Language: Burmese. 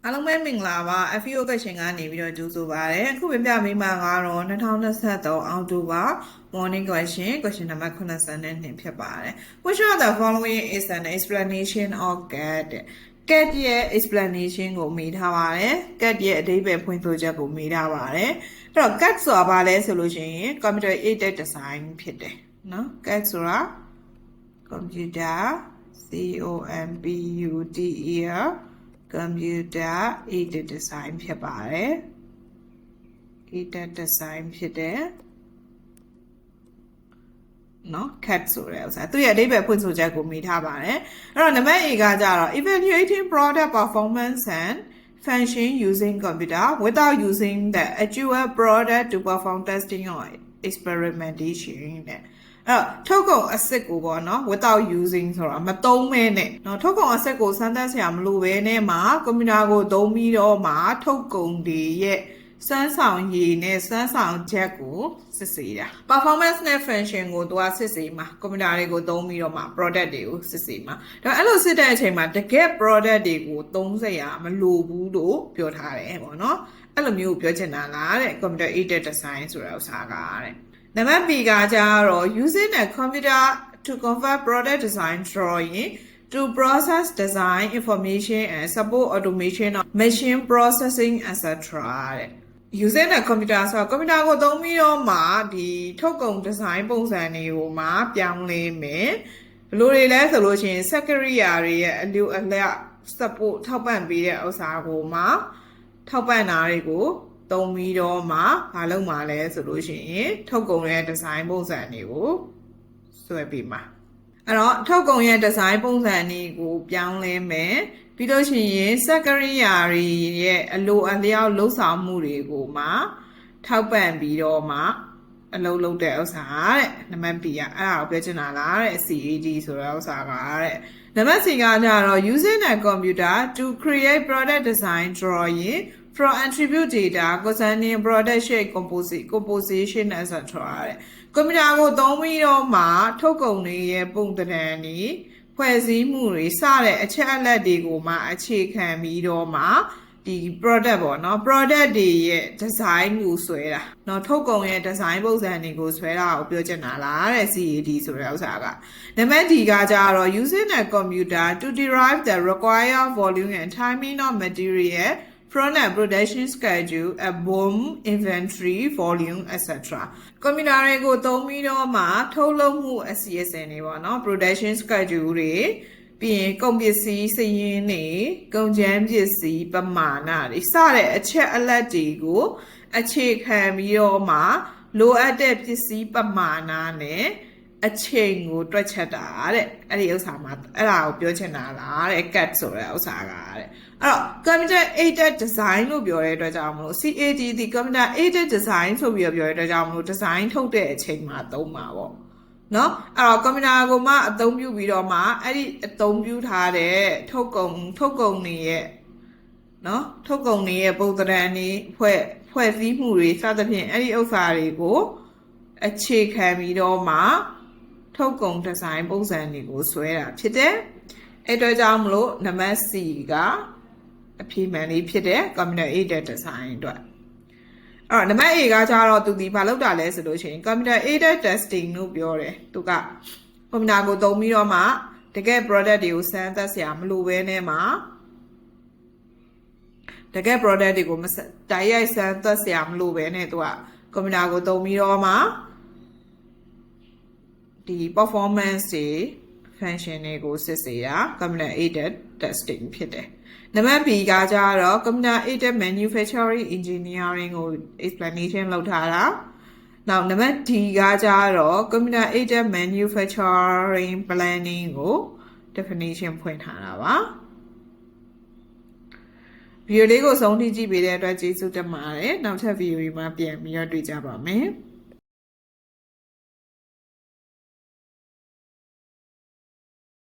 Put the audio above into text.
အားလုံးပဲမင်္ဂလာပါ FEO ကရှင်ကနေပြီးတော့ကြိုဆိုပါရစေအခုပြပြမိမှာကတော့2023အောက်တိုဘာ morning question number 82ဖြစ်ပါတယ် Which of the following is an explanation of cat cat ရဲ့ explanation ကိုမေးထားပါတယ် cat ရဲ့အဓိပ္ပာယ်ဖွင့်ဆိုချက်ကိုမေးထားပါတယ်အဲ့တော့ cat ဆိုတာဘာလဲဆိုလို့ရှိရင် computer aided design ဖြစ်တယ်နော် cat ဆိုတာ computer computer aided design ဖြစ်ပါတယ် aided design ဖြစ်တယ်နော် cat ဆိုတဲ့ဥစ္စာသူရဲ့အဓိပ္ပာယ်ဖွင့်ဆိုချက်ကိုမေးထားပါတယ်အဲ့တော့နံပါတ် A ကကြတော့ evaluating product performance and function using computer without using the actual product to perform testing or experimentation တဲ့အဲ့တော့ထုတ်ကုန်အစစ်ကိုပေါ့နော် without using ဆိုတာမသုံးမဲနဲ့เนาะထုတ်ကုန်အစစ်ကိုစမ်းသပ်ဆရာမလိုဘဲနဲ့မှာကွန်ပျူတာကိုသုံးပြီးတော့မှာထုတ်ကုန်တွေရဲ့စမ်းဆောင်ရည်နဲ့စမ်းဆောင်ချက်ကိုစစ်ဆေးတာ performance နဲ့ function ကိုသူကစစ်ဆေးမှာကွန်ပျူတာတွေကိုသုံးပြီးတော့မှာ product တွေကိုစစ်ဆေးမှာဒါအဲ့လိုစစ်တဲ့အချိန်မှာတကယ် product တွေကိုသုံးစရာမလိုဘူးလို့ပြောထားတယ်ပေါ့နော်အဲ့လိုမျိုးပြောချင်တာလားတဲ့ computer aided design ဆိုတာဥစ္စာကတဲ့Number B ကကြတော့ using a computer to convert product design drawing to process design information and support automation of machine processing etc. Using a computer ဆိုတော့ computer ကိုသုံးပြီးတော့မှဒီထုတ်ကုန် design ပုံစံတွေကိုမှပြောင်းလဲမယ်ဘယ်လိုတွေလဲဆိုလို့ရှိရင် secretary တွေရဲ့အလိုအလျောက် support ထောက်ပံ့ပေးတဲ့ဥစ္စာကိုမှထောက်ပံ့တာတွေကိုသုံးပြီးတော့မှမလုပ်မှာလဲဆိုလို့ရှိရင်ထုတ်ကုန်ရဲ့ design ပုံစံတွေကိုဆွဲပေးမှာအဲ့တော့ထုတ်ကုန်ရဲ့ design ပုံစံတွေကိုပြောင်းလဲမယ်ပြီးလို့ရှိရင်စက်ကရိယာတွေရဲ့အလိုအလျောက်လှုပ်ဆောင်မှုတွေကိုမှထောက်ပံ့ပြီးတော့မှအလုပ်လုပ်တဲ့ဥစ္စာတဲ့နံပါတ် B ကအဲ့ဒါကိုပြောချင်တာလားတဲ့ CAD ဆိုတဲ့ဥစ္စာကတဲ့နံပါတ် C ကကြတော့ using a computer to create product design drawing from attribute data concerning product shape composition etc. တဲ့ကွန်ပျူတာကိုသုံးပြီးတော့မှထုတ်ကုန်တွေရဲ့ပုံသဏ္ဍာန်တွေဖွဲ့စည်းမှုတွေစတဲ့အချက်အလက်တွေကိုမှအခြေခံပြီးတော့မှဒီ product ပေါ့နော် product တွေရဲ့ design ကိုဆွဲတာเนาะထုတ်ကုန်ရဲ့ design ပုံစံတွေကိုဆွဲတာကိုပြောချင်တာလားတဲ့ CAD ဆိုတဲ့ဥစ္စာကနံပါတ် D ကကြတော့ using a computer to derive the required volume and timing of material from a production schedule, a boom, inventory, volume, etc. ကွန်ပျူတာတွေကိုသုံးပြီးတော့မှထုတ်လုပ်မှုအစီအစဉ်တွေပေါ့နော် production schedule တွေပြီးရင်ကုန်ပစ္စည်းစည်ရင်းတွေကုန်ကျန်းပစ္စည်းပမာဏတွေစတဲ့အချက်အလက်တွေကိုအခြေခံပြီးတော့မှလိုအပ်တဲ့ပစ္စည်းပမာဏနဲ့အချိန်ကိုတွက်ချက်တာတဲ့အဲ့ဒီဥစ္စာမှာအဲ့ဒါကိုပြောချင်တာလားတဲ့ CAD ဆိုတဲ့ဥစ္စာကတဲ့အဲ့တော့ computer aided design လို့ပြောတဲ့အတွက်ကြောင့်မလို့ CAD ဒီ computer aided design ဆိုပြီးပြောတဲ့အတွက်ကြောင့်မလို့ design ထုတ်တဲ့အချိန်မှာသုံးမှာပေါ့နော်အဲ့တော့ computer ကိုမှအသုံးပြုပြီးတော့မှအဲ့ဒီအသုံးပြုထားတဲ့ထုတ်ကုန်တွေရဲ့နော်ထုတ်ကုန်တွေရဲ့ပုံသဏ္ဍာန်တွေဖွဲ့စည်းမှုတွေစသဖြင့်အဲ့ဒီဥစ္စာတွေကိုအခြေခံပြီးတော့မှထုတ်ကုန် design ပုံစံတွေကိုဆွဲတာဖြစ်တယ်အဲ့တော့ကြောင့်မလို့နံပါတ် C ကအဖြေမှန်လေးဖြစ်တယ် computer aided design အတွက်အဲ့တော့နံပါတ် A ကကြတော့သူဒီဘာလုပ်တာလဲဆိုလို့ရှိရင် computer aided testing လို့ပြောတယ်သူကကွန်ပျူတာကိုသုံးပြီးတော့မှတကယ် product တွေကိုစမ်းသပ်ဆရာမလိုဘဲနဲ့မှာတကယ် product တွေကိုတိုက်ရိုက်စမ်းသပ်ဆရာမလိုဘဲနဲ့သူကကွန်ပျူတာကိုသုံးပြီးတော့မှဒီ performance တွေ function တွေကိုစစ်ဆေးတာ computer aided testing ဖြစ်တယ်နံပါတ် B ကကြတော့ computer aided manufacturing engineering ကို explanation လုပ်ထားတာနောက်နံပါတ် D ကကြတော့ computer aided manufacturing planning ကို definition ဖွင့်ထားတာပါဗီဒီယိုလေးကိုဆုံးထိကြည့်ပေးတဲ့အတွက်ကျေးဇူးတင်ပါတယ်နောက်ထပ်ဗီဒီယိုတွေမှာပြန်ပြီးတော့တွေ့ကြပါမယ်